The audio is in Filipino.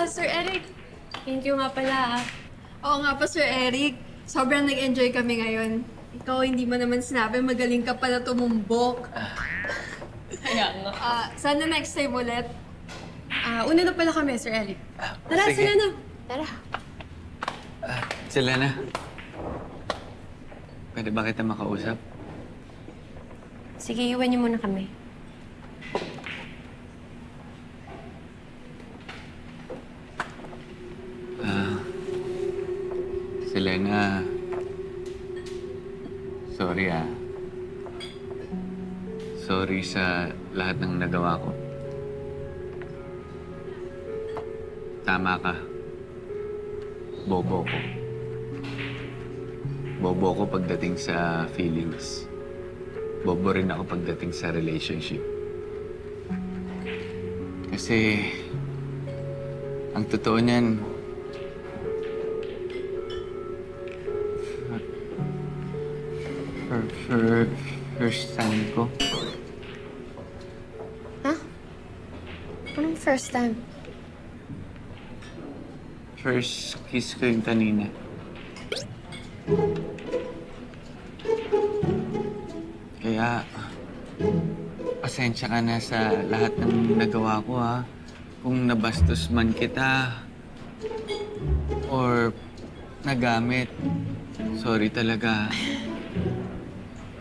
Sir Eric. Thank you nga pala. Oo nga pa, Sir Eric. Sobrang nag-enjoy kami ngayon. Ikaw, hindi mo naman sinabi, magaling ka pala tumumbok. Kaya nga. Sana next time ulit. Una na pala kami, Sir Eric. Tara, Sige. sila na. Tara. Sila na. Pwede ba kita makausap? Sige, iwan niyo muna kami. Selena, sorry Sorry sa lahat ng nagawa ko. Tama ka. Bobo ko. Bobo ko pagdating sa feelings. Bobo rin ako pagdating sa relationship. Kasi, ang totoo niyan, first time ko. Ha? Anong first time? First kiss ko yung kanina. Kaya, pasensya ka na sa lahat ng nagawa ko, ha. Kung nabastos man kita, or nagamit, sorry talaga.